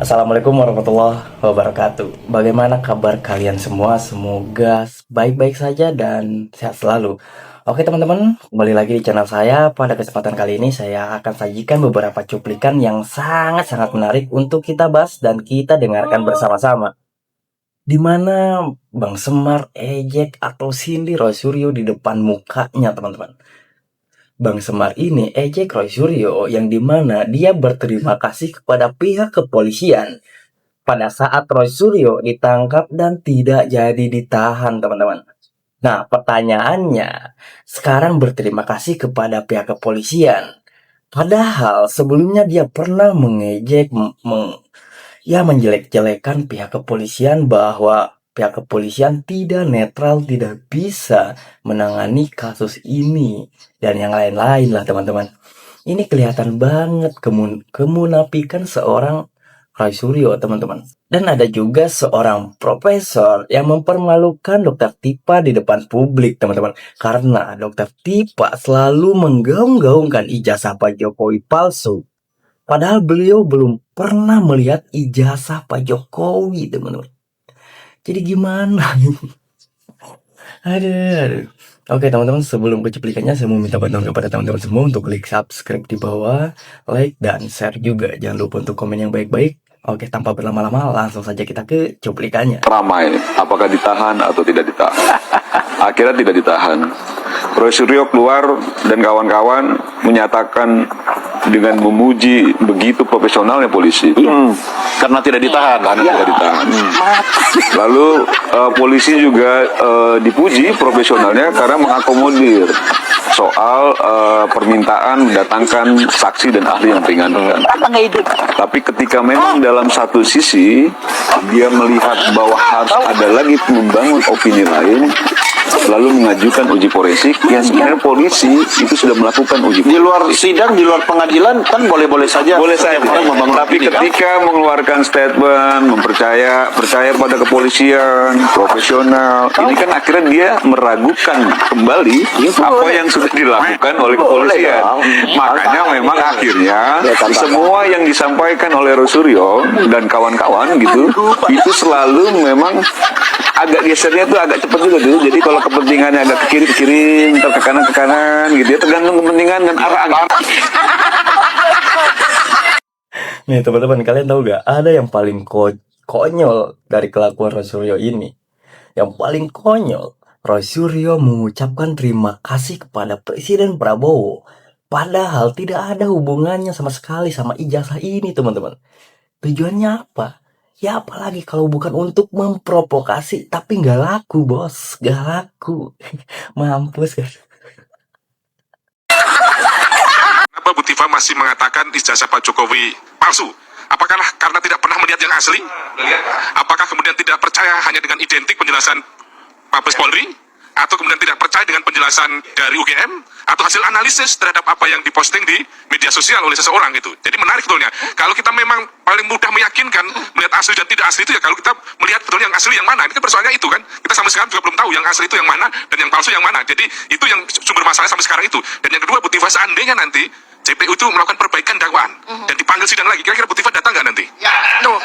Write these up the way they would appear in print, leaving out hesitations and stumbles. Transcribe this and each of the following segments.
Assalamualaikum warahmatullahi wabarakatuh. Bagaimana kabar kalian semua? Semoga baik-baik saja dan sehat selalu. Oke teman-teman, kembali lagi di channel saya. Pada kesempatan kali ini saya akan sajikan beberapa cuplikan yang sangat-sangat menarik untuk kita bahas dan kita dengarkan bersama-sama. Di mana Bang Semar ejek atau sindir Roy Suryo di depan mukanya teman-teman. Bang Semar ini ejek Roy Suryo yang dimana dia berterima kasih kepada pihak kepolisian pada saat Roy Suryo ditangkap dan tidak jadi ditahan, teman-teman. Nah, pertanyaannya, sekarang berterima kasih kepada pihak kepolisian. Padahal sebelumnya dia pernah mengejek, menjelek-jelekan pihak kepolisian bahwa pihak kepolisian tidak netral, tidak bisa menangani kasus ini dan yang lain-lain lah, teman-teman. Ini kelihatan banget kemunafikan seorang Roy Suryo, teman-teman. Dan ada juga seorang profesor yang mempermalukan Dokter Tipa di depan publik, teman-teman. Karena Dokter Tipa selalu menggaung-gaungkan ijazah Pak Jokowi palsu. Padahal beliau belum pernah melihat ijazah Pak Jokowi, teman-teman. Jadi gimana? Aduh. Oke teman-teman, sebelum ke cuplikannya saya mau minta bantuan kepada teman-teman semua untuk klik subscribe di bawah, like dan share juga. Jangan lupa untuk komen yang baik-baik. Oke, tanpa berlama-lama langsung saja kita ke cuplikannya. Ramai, apakah ditahan atau tidak ditahan? Akhirnya tidak ditahan. Roy Suryo keluar dan kawan-kawan menyatakan dengan memuji begitu profesionalnya polisi. Karena tidak ditahan. Karena tidak ditahan. Lalu polisi juga dipuji profesionalnya karena mengakomodir soal permintaan mendatangkan saksi dan ahli yang meringankan. Tapi ketika memang dalam satu sisi dia melihat bahwa harus ada lagi membangun opini lain, lalu mengajukan uji forensik, yang sebenarnya polisi itu sudah melakukan uji forensik. Di luar sidang, di luar pengadilan kan boleh-boleh saja. Boleh saja, tapi ketika mengeluarkan statement, percaya pada kepolisian, profesional, ini kan akhirnya dia meragukan kembali apa yang sudah dilakukan oleh kepolisian. Makanya memang akhirnya semua yang disampaikan oleh Roy Suryo dan kawan-kawan gitu, itu selalu memang agak gesernya tuh agak cepat juga tuh. Jadi kalau kepentingannya agak ke kiri, ntar ke kanan gitu ya, tergantung kepentingan dan arah. Nih teman-teman, kalian tahu gak? Ada yang paling konyol dari kelakuan Roy Suryo ini. Yang paling konyol, Roy Suryo mengucapkan terima kasih kepada Presiden Prabowo. Padahal tidak ada hubungannya sama sekali sama ijazah ini, teman-teman. Tujuannya apa? Ya apalagi kalau bukan untuk memprovokasi, tapi nggak laku bos, nggak laku. Mampus kan. Kenapa Bu Tifa masih mengatakan ijazah Pak Jokowi palsu? Apakah karena tidak pernah melihat yang asli? Apakah kemudian tidak percaya hanya dengan identik penjelasan Mabes Polri? Atau kemudian tidak percaya dengan penjelasan dari UGM? Atau hasil analisis terhadap apa yang diposting di media sosial oleh seseorang itu? Jadi menarik betulnya. Kalau kita memang paling mudah meyakinkan melihat asli dan tidak asli itu ya kalau kita melihat betul yang asli yang mana. Ini kan persoalannya itu kan. Kita sampai sekarang juga belum tahu yang asli itu yang mana dan yang palsu yang mana. Jadi itu yang sumber masalah sampai sekarang itu. Dan yang kedua, Bu Tifa, seandainya nanti JPU itu melakukan perbaikan dakwaan dan dipanggil sidang lagi, kira-kira Bu Tifa datang nggak nanti? Ya, tuh.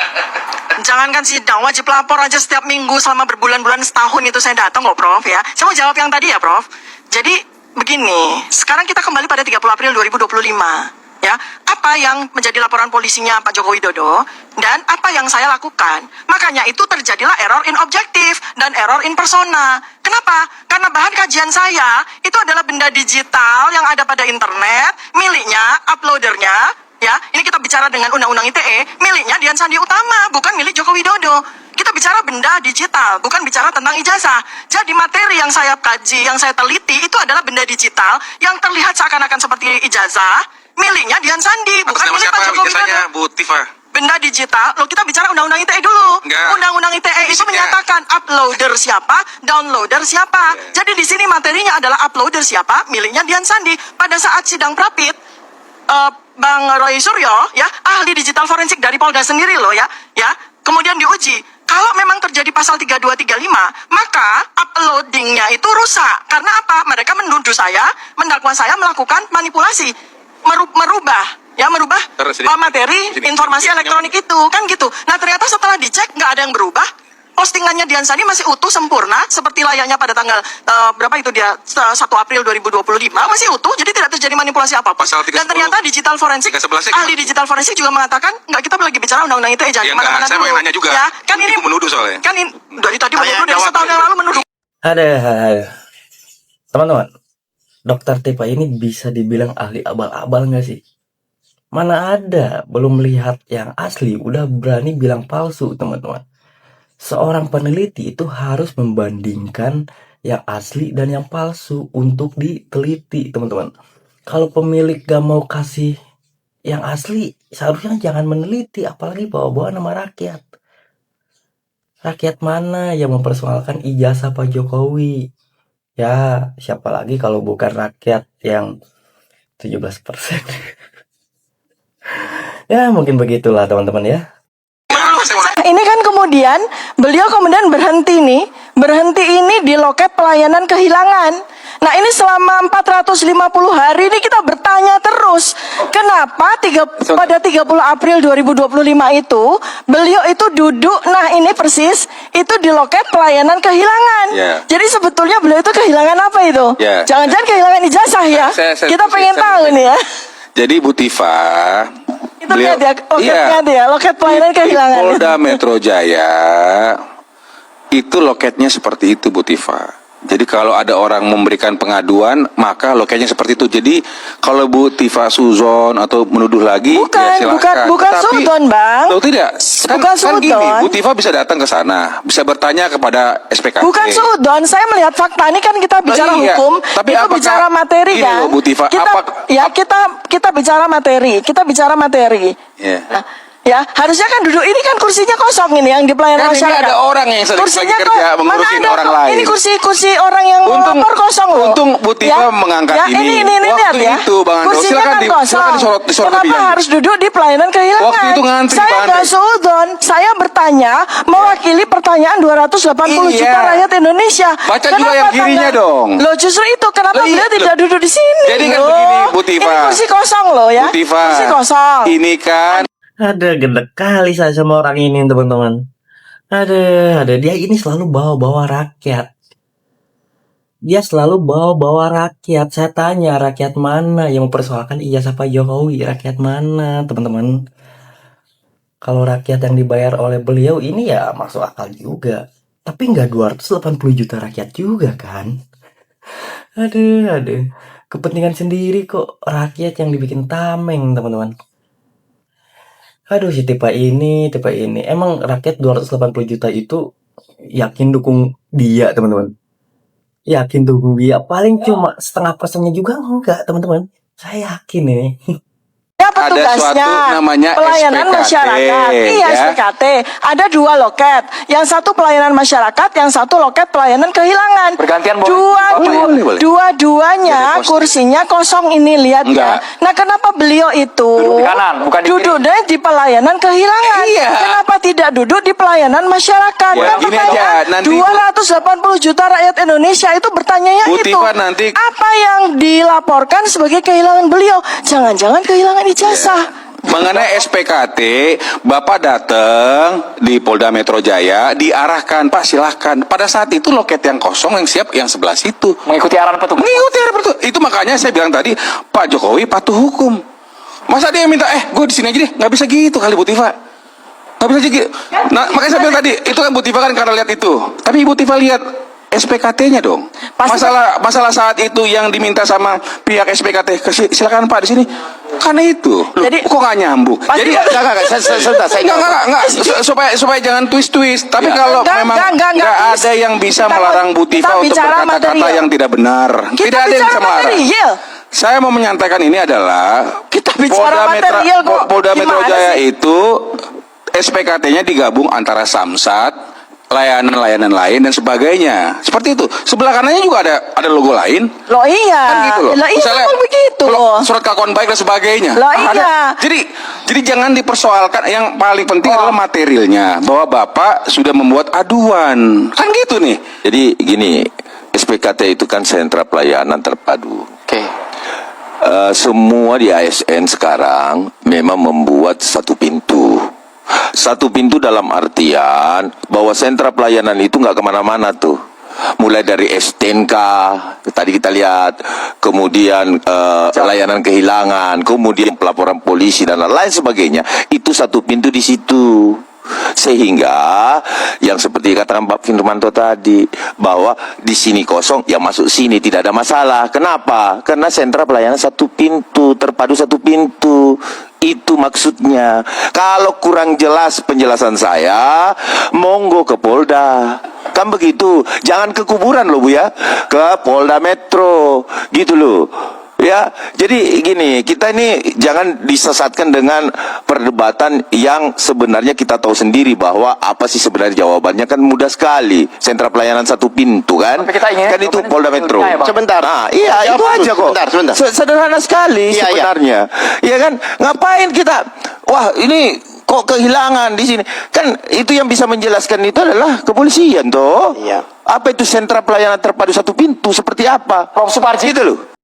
Jangankan sidang, wajib lapor aja setiap minggu selama berbulan-bulan, setahun itu saya datang kok, Prof, ya. Saya mau jawab yang tadi ya, Prof. Jadi, begini, sekarang kita kembali pada 30 April 2025. Ya, apa yang menjadi laporan polisinya Pak Joko Widodo dan apa yang saya lakukan. Makanya itu terjadilah error in objektif dan error in persona. Kenapa? Karena bahan kajian saya itu adalah benda digital yang ada pada internet, miliknya, uploadernya, ya. Ini kita bicara dengan Undang-Undang ITE, miliknya Dian Sandi Utama, bukan milik Joko Widodo. Kita bicara benda digital, bukan bicara tentang ijazah. Jadi materi yang saya kaji, yang saya teliti itu adalah benda digital yang terlihat seakan-akan seperti ijazah, miliknya Dian Sandi, bukan milik Pak Joko Widodo. Bu Tifa? Benda digital, lo kita bicara Undang-Undang ITE dulu. Undang-Undang ITE itu menyatakan uploader siapa, downloader siapa. Jadi di sini materinya adalah uploader siapa, miliknya Dian Sandi. Pada saat sidang Prapit, Bang Roy Suryo, ya, ahli digital forensik dari Polda sendiri loh ya, kemudian diuji. Kalau memang terjadi pasal 3235, maka uploadingnya itu rusak. Karena apa? Mereka menuduh saya, mendakwa saya melakukan manipulasi, merubah Ya, merubah Terus, sini. materi Sini. informasi Sini. elektronik itu, kan gitu. Nah, ternyata setelah dicek nggak ada yang berubah. Postingannya Dian Sani masih utuh sempurna seperti layaknya pada tanggal berapa itu dia 1 April 2025 masih utuh, jadi tidak terjadi manipulasi apa-apa. Pasal 310. Dan ternyata digital forensik 311 ahli digital forensik juga mengatakan nggak, kita lagi bicara undang-undang ITE, jangan Ya, enggak, kemana-mana saya dulu. mau nanya juga. Ya, kan ini Ibu menuduh soalnya. kan ini dari tadi menuduh, dari jawab. setahun yang lalu menuduh. Ada, teman-teman, Dokter Tipa ini bisa dibilang ahli abal-abal nggak sih? Mana ada, belum melihat yang asli, udah berani bilang palsu, teman-teman. Seorang peneliti itu harus membandingkan yang asli dan yang palsu untuk diteliti, teman-teman. Kalau pemilik gak mau kasih yang asli, seharusnya jangan meneliti, apalagi bawa-bawa nama rakyat. Rakyat mana yang mempersoalkan ijazah Pak Jokowi? Ya, siapa lagi kalau bukan rakyat yang 17%. Ya, mungkin begitulah teman-teman ya. Ini kan kemudian beliau kemudian berhenti ini di loket pelayanan kehilangan. Nah, ini selama 450 hari ini kita bertanya terus, kenapa pada 30 April 2025 itu beliau itu duduk, nah ini persis itu di loket pelayanan kehilangan. Ya. Jadi sebetulnya beliau itu kehilangan apa itu? Ya. Jangan-jangan kehilangan ijazah ya? Kita pengen tahu nih ya. Jadi Bu Tifa, Itu lihat ya, loketnya dia, loket pelayanan di kehilangan. Polda Metro Jaya itu loketnya seperti itu Bu Tifa. Jadi kalau ada orang memberikan pengaduan, maka loketnya seperti itu. Jadi kalau Bu Tifa suzon atau menuduh lagi, ya silakan. bukan Tetapi, suzon, Bang. Tahu tidak? Kan, Bukan kan gini, suzon. Bu Tifa bisa datang ke sana, bisa bertanya kepada SPKT. Bukan seudon, saya melihat fakta ini kan kita bicara iya. hukum, Tapi itu apakah- bicara materi gini kan. loh, Bu Tifa, kita bicara materi, Ya. Nah, ya, harusnya kan duduk ini kan kursinya kosong ini yang di pelayanan Kan ini masyarakat. ada orang yang sedang Kursinya lagi kerja mengurusin mana ada orang kok. lain. Ini kursi orang yang melapor kosong loh. Untung Bu Tifa mengangkat ya, ini. Ini Waktu lihat ya. itu, Bang Ando, Kursinya silakan kan kosong. silakan disorot Kenapa lebih lanjut. harus duduk di pelayanan kehilangan? Waktu itu ngantri, Saya Bang nggak Ando. seudon, saya bertanya mewakili pertanyaan 280 Iya. juta rakyat Indonesia. Baca juga yang kirinya dong. Loh, justru itu kenapa Loh, iya, beliau tidak loh. duduk di sini? Jadi kan loh? begini, Bu Tifa. Ini kursi kosong loh ya. Bu Tifa, Kursi kosong. ini kan Ada gede kali saya sama orang ini teman-teman. Ada dia ini selalu bawa-bawa rakyat. Dia selalu bawa-bawa rakyat. Saya tanya rakyat mana yang mempersoalkan ijazah Pak Jokowi? Rakyat mana teman-teman? Kalau rakyat yang dibayar oleh beliau ini ya masuk akal juga. Tapi nggak 280 juta rakyat juga kan? Aduh. Kepentingan sendiri kok rakyat yang dibikin tameng teman-teman. Aduh si Tipa ini. Emang rakyat 280 juta itu yakin dukung dia teman-teman? Yakin dukung dia? Paling cuma setengah persennya juga enggak teman-teman. Saya yakin ini. Ya, ada petugasnya suatu namanya pelayanan SPKT, masyarakat. Iya, ya. SPKT. Ada 2 loket. Yang satu pelayanan masyarakat, yang satu loket pelayanan kehilangan. Bergantian, boleh? Boleh. Dua-duanya Jadi kosong. kursinya kosong ini, lihat Enggak. ya. Nah, kenapa beliau itu Duduk di kanan, bukan di duduk deh di pelayanan kehilangan? Iya. Kenapa tidak duduk di pelayanan masyarakat? Ya, Nah, gini pertanyaan, aja, nanti 280 juta rakyat Indonesia itu bertanyanya Bu itu. Tifa nanti- Apa yang dilaporkan sebagai kehilangan beliau? Jangan-jangan kehilangan ijazah. mengenai SPKT, Bapak datang di Polda Metro Jaya, diarahkan, Pak silahkan. Pada saat itu loket yang kosong yang siap yang sebelah situ. Mengikuti arahan petugas. Mengikuti arah petugas. Itu makanya saya bilang tadi, Pak Jokowi patuh hukum. Masa dia minta, gue di sini aja deh, nggak bisa gitu kali Bu Tifa. Nggak bisa gitu. Nah, makanya saya bilang tadi, itu kan Bu Tifa kan karena lihat itu. Tapi Bu Tifa lihat SPKT-nya dong. Pasti Masalah saat itu yang diminta sama pihak SPKT, silakan Pak di sini. Karena itu. Loh, Jadi- kok nggak nyambung? Pasti- Jadi enggak, supaya jangan twist. Tapi kalau memang nggak ada yang bisa melarang Bu Tifa untuk bicara berkata-kata material. yang tidak benar. Kita Tidak ada yang bicara bisa melarang. material. Saya mau menyampaikan ini adalah Kita bicara material kok. Polda Metro Gimana Jaya sih? itu SPKT-nya digabung antara Samsat, layanan-layanan lain dan sebagainya. Seperti itu. Sebelah kanannya juga ada logo lain. Loh iya. Kan gitu loh. Loh iya, Misalnya, memang begitu. surat kelakuan baik dan sebagainya. Loh Ada. iya. Jadi jangan dipersoalkan. Yang paling penting adalah materialnya. Bahwa Bapak sudah membuat aduan. Kan gitu nih. Jadi gini, SPKT itu kan sentra pelayanan terpadu. Oke. semua di ASN sekarang memang membuat satu pintu. Satu pintu dalam artian bahwa sentra pelayanan itu nggak kemana-mana tuh. Mulai dari STNK, tadi kita lihat, kemudian layanan kehilangan, kemudian pelaporan polisi dan lain sebagainya. Itu satu pintu di situ. Sehingga yang seperti katakan Pak Firmanto tadi, bahwa di sini kosong, ya masuk sini, tidak ada masalah. Kenapa? Karena sentra pelayanan satu pintu, terpadu satu pintu. Itu maksudnya. Kalau kurang jelas penjelasan saya, monggo ke Polda. Kan begitu. Jangan ke kuburan loh Bu ya. Ke Polda Metro. Gitu loh. Ya, jadi gini, kita ini jangan disesatkan dengan perdebatan yang sebenarnya kita tahu sendiri bahwa apa sih sebenarnya jawabannya, kan mudah sekali. Sentra pelayanan satu pintu kan? Tapi kita ingin Kan itu Polda Metro. ya, Bang. Sebentar. Nah, iya itu aja kok. Sebentar. Sederhana sekali Iya, sebenarnya. Iya kan? Ngapain kita? Wah, ini kok kehilangan di sini? Kan itu yang bisa menjelaskan itu adalah kepolisian toh. Iya. Apa itu sentra pelayanan terpadu satu pintu seperti apa? Prof Suparji. Gitu loh.